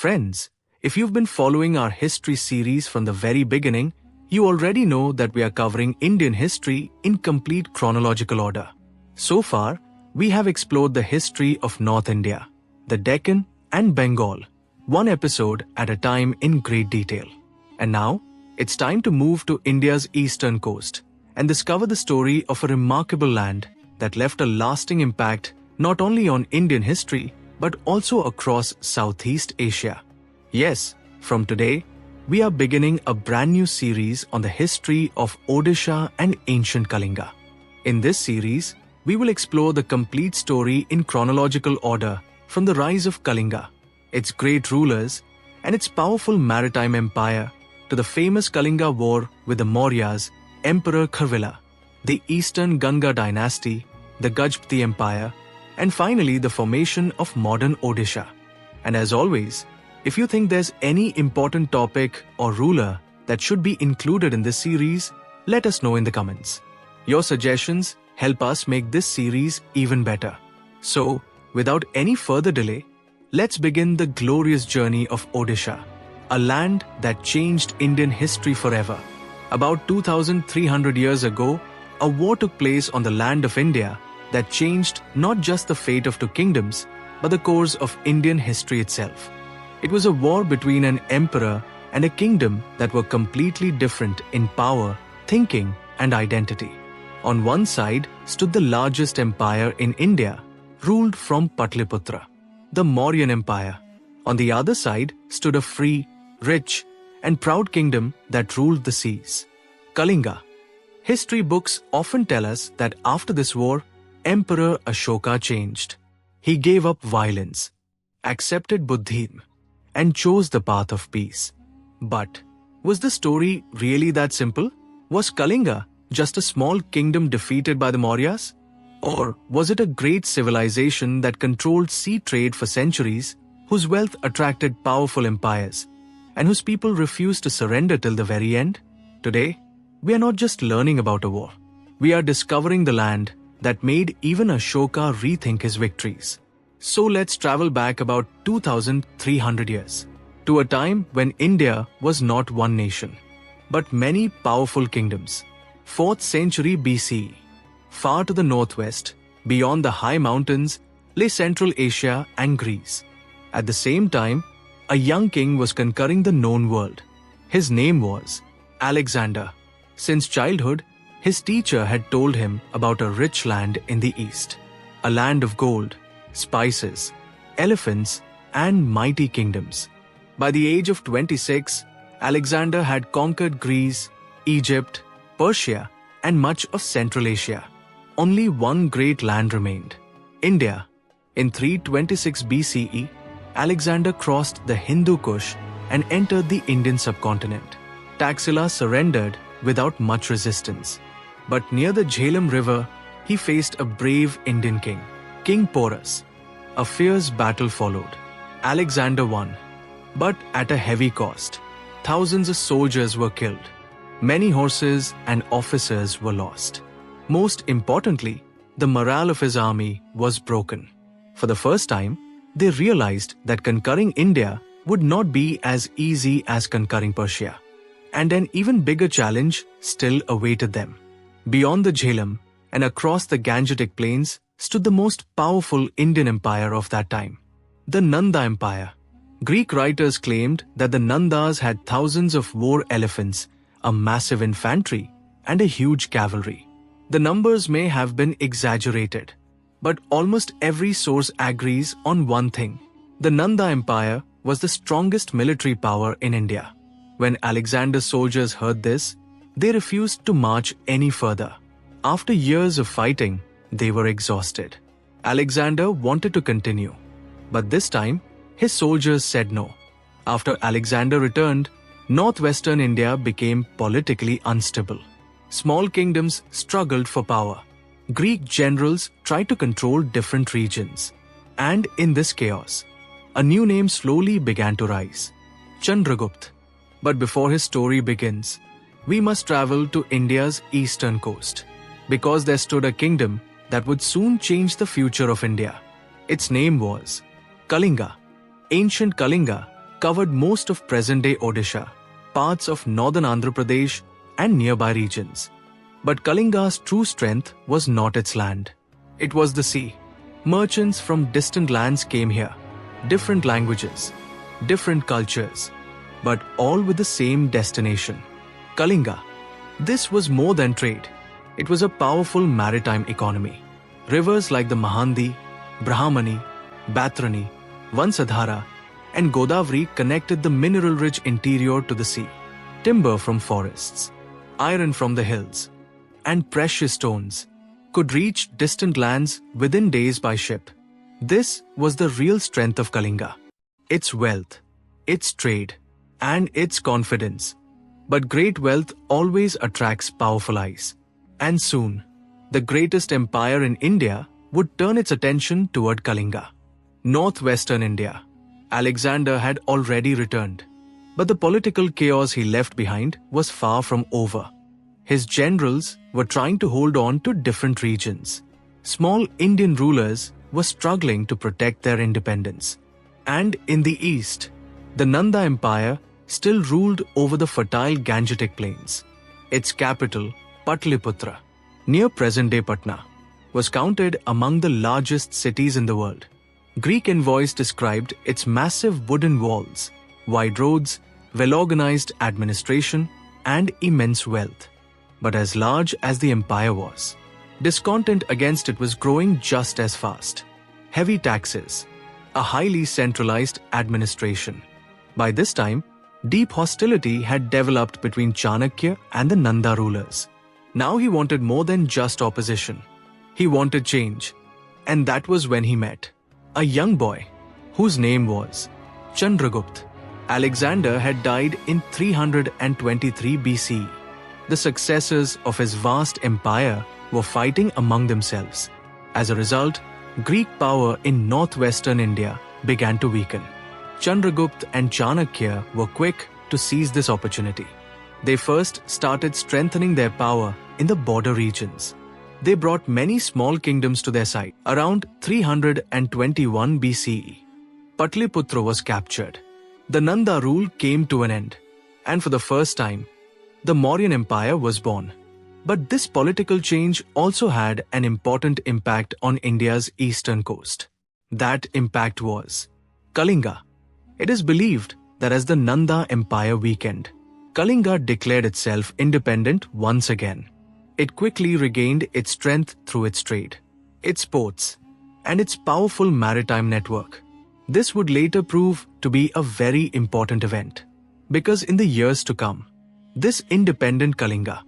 Friends, if you've been following our history series from the very beginning, you already know that we are covering Indian history in complete chronological order. So far, we have explored the history of North India, the Deccan and Bengal, one episode at a time in great detail. And now, it's time to move to India's eastern coast and discover the story of a remarkable land that left a lasting impact not only on Indian history but also across Southeast Asia. Yes, from today, we are beginning a brand new series on the history of Odisha and ancient Kalinga. In this series, we will explore the complete story in chronological order from the rise of Kalinga, its great rulers, and its powerful maritime empire to the famous Kalinga War with the Mauryas, Emperor Ashoka, the Eastern Ganga dynasty, the Gajpati Empire, and finally the formation of modern Odisha. And as always, if you think there's any important topic or ruler that should be included in this series, let us know in the comments. Your suggestions help us make this series even better. So, without any further delay, let's begin the glorious journey of Odisha, a land that changed Indian history forever. About 2,300 years ago, a war took place on the land of India that changed not just the fate of two kingdoms, but the course of Indian history itself. It was a war between an emperor and a kingdom that were completely different in power, thinking, and identity. On one side stood the largest empire in India, ruled from Patliputra, the Mauryan Empire. On the other side stood a free, rich, and proud kingdom that ruled the seas, Kalinga. History books often tell us that after this war, Emperor Ashoka changed. He gave up violence, accepted Buddhism, and chose the path of peace. But was the story really that simple? Was Kalinga just a small kingdom defeated by the Mauryas? Or was it a great civilization that controlled sea trade for centuries, whose wealth attracted powerful empires, and whose people refused to surrender till the very end? Today, we are not just learning about a war. We are discovering the land that made even Ashoka rethink his victories. So let's travel back about 2,300 years, to a time when India was not one nation, but many powerful kingdoms. 4th century BCE. Far to the northwest, beyond the high mountains, lay Central Asia and Greece. At the same time, a young king was conquering the known world. His name was Alexander. Since childhood, his teacher had told him about a rich land in the east, a land of gold, spices, elephants, and mighty kingdoms. By the age of 26, Alexander had conquered Greece, Egypt, Persia, and much of Central Asia. Only one great land remained, India. In 326 BCE, Alexander crossed the Hindu Kush and entered the Indian subcontinent. Taxila surrendered without much resistance. But near the Jhelum River, he faced a brave Indian king, King Porus. A fierce battle followed. Alexander won, but at a heavy cost. Thousands of soldiers were killed. Many horses and officers were lost. Most importantly, the morale of his army was broken. For the first time, they realized that conquering India would not be as easy as conquering Persia. And an even bigger challenge still awaited them. Beyond the Jhelum and across the Gangetic plains stood the most powerful Indian empire of that time, the Nanda Empire. Greek writers claimed that the Nandas had thousands of war elephants, a massive infantry, and a huge cavalry. The numbers may have been exaggerated, but almost every source agrees on one thing. The Nanda Empire was the strongest military power in India. When Alexander's soldiers heard this, they refused to march any further. After years of fighting, they were exhausted. Alexander wanted to continue, but this time, his soldiers said no. After Alexander returned, northwestern India became politically unstable. Small kingdoms struggled for power. Greek generals tried to control different regions. And in this chaos, a new name slowly began to rise, Chandragupta. But before his story begins, we must travel to India's eastern coast, because there stood a kingdom that would soon change the future of India. Its name was Kalinga. Ancient Kalinga covered most of present-day Odisha, parts of northern Andhra Pradesh, and nearby regions. But Kalinga's true strength was not its land. It was the sea. Merchants from distant lands came here, different languages, different cultures, but all with the same destination, Kalinga. This was more than trade. It was a powerful maritime economy. Rivers like the Mahandi, Brahmani, Batrani, Vansadhara, and Godavari connected the mineral-rich interior to the sea. Timber from forests, iron from the hills, and precious stones could reach distant lands within days by ship. This was the real strength of Kalinga. Its wealth, its trade, and its confidence. But great wealth always attracts powerful eyes. And soon, the greatest empire in India would turn its attention toward Kalinga. Northwestern India. Alexander had already returned, but the political chaos he left behind was far from over. His generals were trying to hold on to different regions. Small Indian rulers were struggling to protect their independence. And in the east, the Nanda Empire still ruled over the fertile Gangetic plains. Its capital, Patliputra, near present-day Patna, was counted among the largest cities in the world. Greek envoys described its massive wooden walls, wide roads, well-organized administration, and immense wealth. But as large as the empire was, discontent against it was growing just as fast. Heavy taxes, a highly centralized administration. By this time, deep hostility had developed between Chanakya and the Nanda rulers. Now he wanted more than just opposition. He wanted change. And that was when he met a young boy whose name was Chandragupta. Alexander had died in 323 BCE. The successors of his vast empire were fighting among themselves. As a result, Greek power in northwestern India began to weaken. Chandragupta and Chanakya were quick to seize this opportunity. They first started strengthening their power in the border regions. They brought many small kingdoms to their side. Around 321 BCE, Patliputra was captured. The Nanda rule came to an end, and for the first time, the Mauryan Empire was born. But this political change also had an important impact on India's eastern coast. That impact was Kalinga. It is believed that as the Nanda Empire weakened, Kalinga declared itself independent once again. It quickly regained its strength through its trade, its ports, and its powerful maritime network. This would later prove to be a very important event, because in the years to come, this independent Kalinga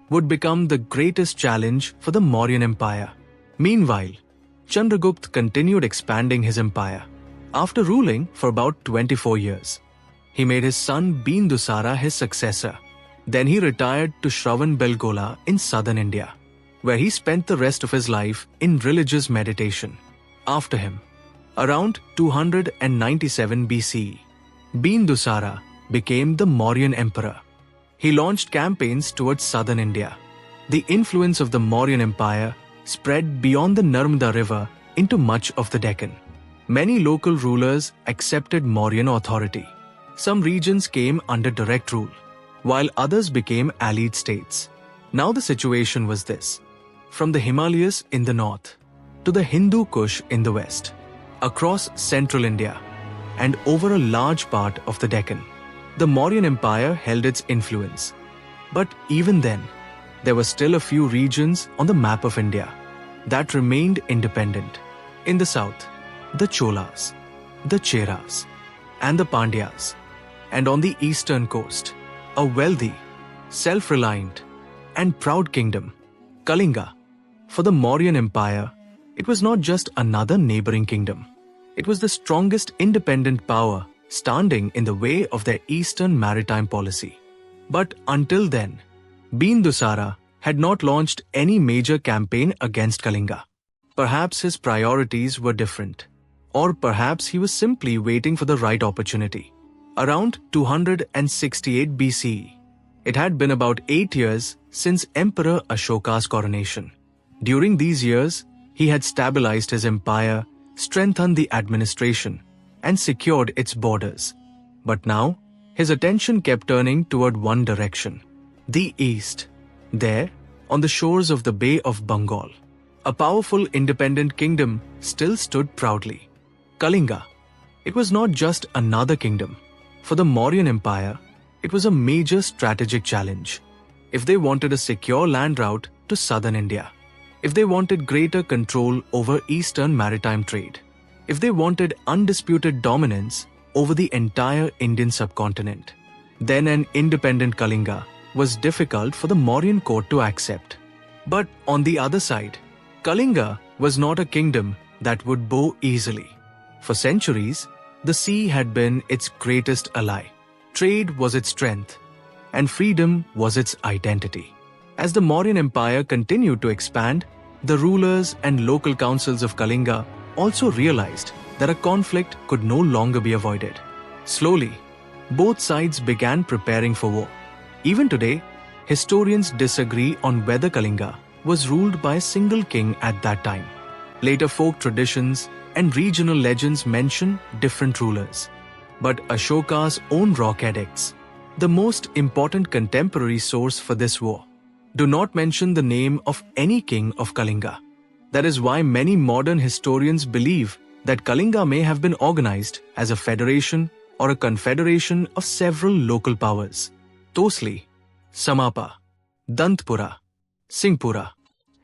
would become the greatest challenge for the Mauryan Empire. Meanwhile, Chandragupta continued expanding his empire. After ruling for about 24 years, he made his son Bindusara his successor. Then he retired to Shravanbelgola in southern India, where he spent the rest of his life in religious meditation. After him, around 297 BCE, Bindusara became the Mauryan Emperor. He launched campaigns towards southern India. The influence of the Mauryan Empire spread beyond the Narmada River into much of the Deccan. Many local rulers accepted Mauryan authority. Some regions came under direct rule, while others became allied states. Now the situation was this: from the Himalayas in the north to the Hindu Kush in the west, across central India, and over a large part of the Deccan, the Mauryan Empire held its influence. But even then, there were still a few regions on the map of India that remained independent. In the south, the Cholas, the Cheras, and the Pandyas, and on the eastern coast, a wealthy, self-reliant, and proud kingdom, Kalinga. For the Mauryan Empire, it was not just another neighboring kingdom. It was the strongest independent power standing in the way of their eastern maritime policy. But until then, Bindusara had not launched any major campaign against Kalinga. Perhaps his priorities were different, or perhaps he was simply waiting for the right opportunity. Around 268 BCE, it had been about 8 years since Emperor Ashoka's coronation. During these years, he had stabilized his empire, strengthened the administration, and secured its borders. But now, his attention kept turning toward one direction: the east. There, on the shores of the Bay of Bengal, a powerful independent kingdom still stood proudly. Kalinga. It was not just another kingdom. For the Mauryan Empire, it was a major strategic challenge. If they wanted a secure land route to southern India, if they wanted greater control over eastern maritime trade, if they wanted undisputed dominance over the entire Indian subcontinent, then an independent Kalinga was difficult for the Mauryan court to accept. But on the other side, Kalinga was not a kingdom that would bow easily. For centuries, the sea had been its greatest ally. Trade was its strength, and freedom was its identity. As the Mauryan Empire continued to expand, the rulers and local councils of Kalinga also realized that a conflict could no longer be avoided. Slowly, both sides began preparing for war. Even today, historians disagree on whether Kalinga was ruled by a single king at that time. Later folk traditions and regional legends mention different rulers. But Ashoka's own rock edicts, the most important contemporary source for this war, do not mention the name of any king of Kalinga. That is why many modern historians believe that Kalinga may have been organized as a federation or a confederation of several local powers. Tosli, Samapa, Dantpura, Singhpura,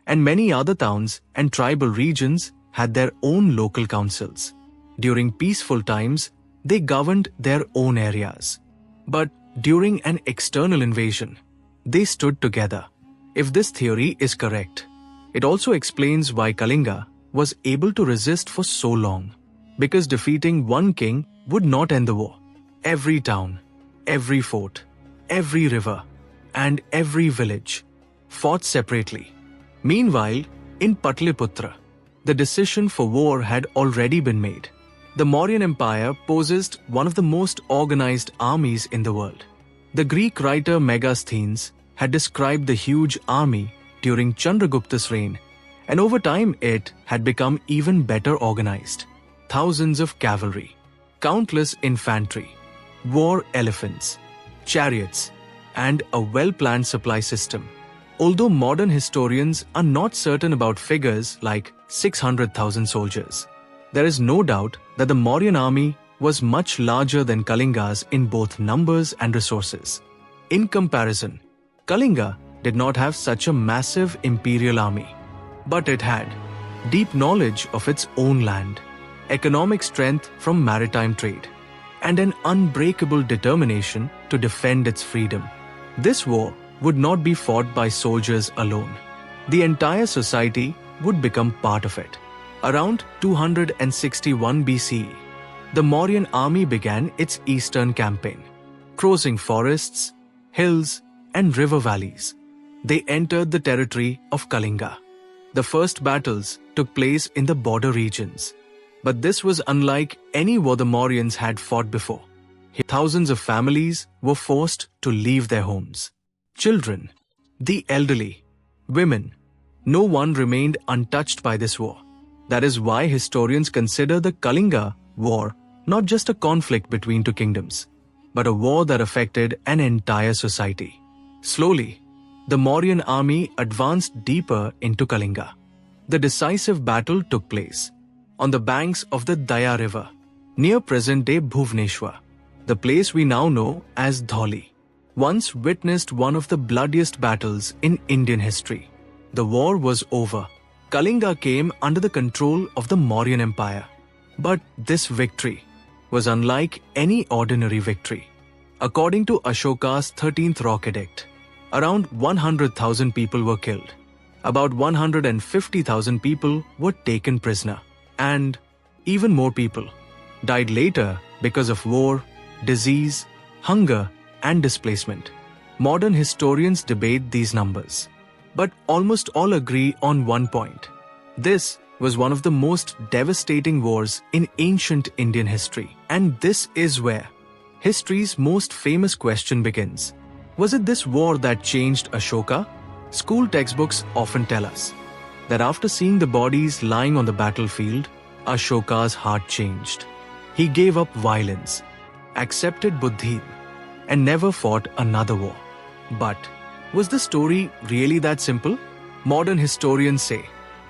and many other towns and tribal regions had their own local councils. During peaceful times, they governed their own areas. But during an external invasion, they stood together. If this theory is correct, it also explains why Kalinga was able to resist for so long. Because defeating one king would not end the war. Every town, every fort, every river, and every village fought separately. Meanwhile, in Patliputra, the decision for war had already been made. The Mauryan Empire possessed one of the most organized armies in the world. The Greek writer Megasthenes had described the huge army during Chandragupta's reign, and over time it had become even better organized. Thousands of cavalry, countless infantry, war elephants, chariots, and a well-planned supply system. Although modern historians are not certain about figures like 600,000 soldiers, there is no doubt that the Mauryan army was much larger than Kalinga's in both numbers and resources. In comparison, Kalinga did not have such a massive imperial army, but it had deep knowledge of its own land, economic strength from maritime trade, and an unbreakable determination to defend its freedom. This war would not be fought by soldiers alone. The entire society would become part of it. Around 261 BCE, the Mauryan army began its eastern campaign. Crossing forests, hills, and river valleys, they entered the territory of Kalinga. The first battles took place in the border regions. But this was unlike any war the Mauryans had fought before. Thousands of families were forced to leave their homes. Children, the elderly, women, no one remained untouched by this war. That is why historians consider the Kalinga War not just a conflict between two kingdoms, but a war that affected an entire society. Slowly, the Mauryan army advanced deeper into Kalinga. The decisive battle took place on the banks of the Daya River, near present-day Bhubaneswar. The place we now know as Dholi once witnessed one of the bloodiest battles in Indian history. The war was over. Kalinga came under the control of the Mauryan Empire. But this victory was unlike any ordinary victory. According to Ashoka's 13th rock edict, around 100,000 people were killed. About 150,000 people were taken prisoner. And even more people died later because of war, disease, hunger, and displacement. Modern historians debate these numbers, but almost all agree on one point. This was one of the most devastating wars in ancient Indian history. And this is where history's most famous question begins. Was it this war that changed Ashoka? School textbooks often tell us that after seeing the bodies lying on the battlefield, Ashoka's heart changed. He gave up violence. accepted Buddhism, and never fought another war. But was the story really that simple? Modern historians say,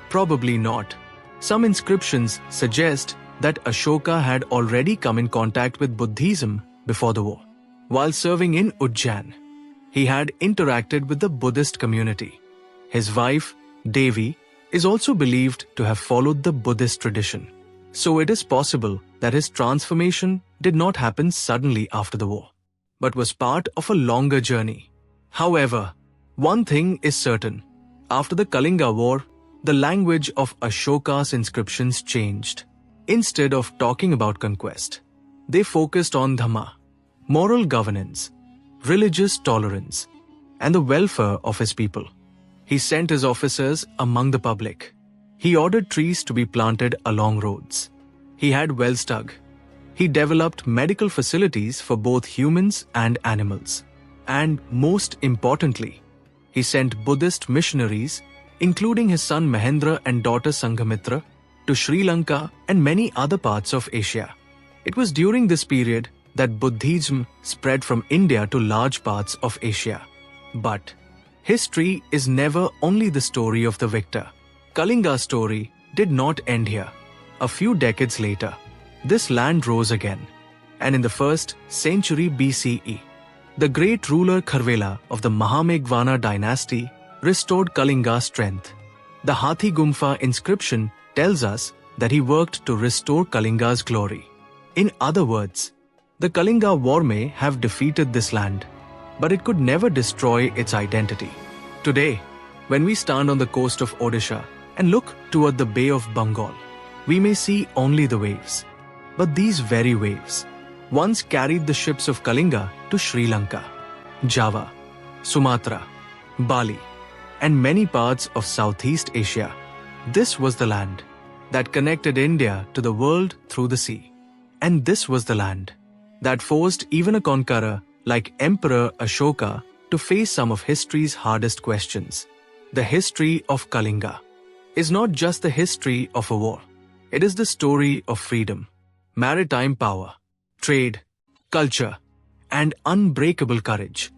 probably not. Some inscriptions suggest that Ashoka had already come in contact with Buddhism before the war. While serving in Ujjain, he had interacted with the Buddhist community. His wife, Devi, is also believed to have followed the Buddhist tradition. So it is possible that his transformation did not happen suddenly after the war, but was part of a longer journey. However, one thing is certain. After the Kalinga War, the language of Ashoka's inscriptions changed. Instead of talking about conquest, they focused on dhamma, moral governance, religious tolerance, and the welfare of his people. He sent his officers among the public. He ordered trees to be planted along roads. He had wells dug. He developed medical facilities for both humans and animals. And most importantly, he sent Buddhist missionaries, including his son Mahendra and daughter Sanghamitra, to Sri Lanka and many other parts of Asia. It was during this period that Buddhism spread from India to large parts of Asia. But history is never only the story of the victor. Kalinga's story did not end here. A few decades later, this land rose again. And in the 1st century BCE, the great ruler Kharvela of the Mahameghavana dynasty restored Kalinga's strength. The Hathi Gumfa inscription tells us that he worked to restore Kalinga's glory. In other words, the Kalinga War may have defeated this land, but it could never destroy its identity. Today, when we stand on the coast of Odisha and look toward the Bay of Bengal, we may see only the waves. But these very waves once carried the ships of Kalinga to Sri Lanka, Java, Sumatra, Bali, and many parts of Southeast Asia. This was the land that connected India to the world through the sea. And this was the land that forced even a conqueror like Emperor Ashoka to face some of history's hardest questions. The history of Kalinga is not just the history of a war. It is the story of freedom, maritime power, trade, culture, and unbreakable courage.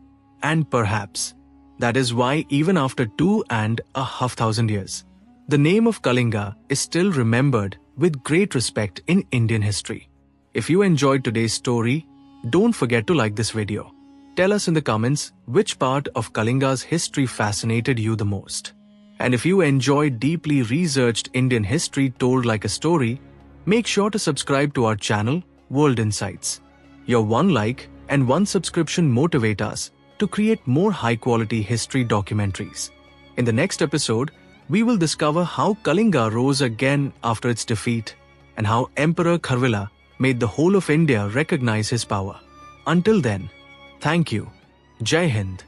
And perhaps that is why even after 2,500 years, the name of Kalinga is still remembered with great respect in Indian history. If you enjoyed today's story, don't forget to like this video. Tell us in the comments which part of Kalinga's history fascinated you the most. And if you enjoy deeply researched Indian history told like a story, make sure to subscribe to our channel, World Insights. Your one like and one subscription motivate us to create more high-quality history documentaries. In the next episode, we will discover how Kalinga rose again after its defeat and how Emperor Kharvela made the whole of India recognize his power. Until then, thank you. Jai Hind.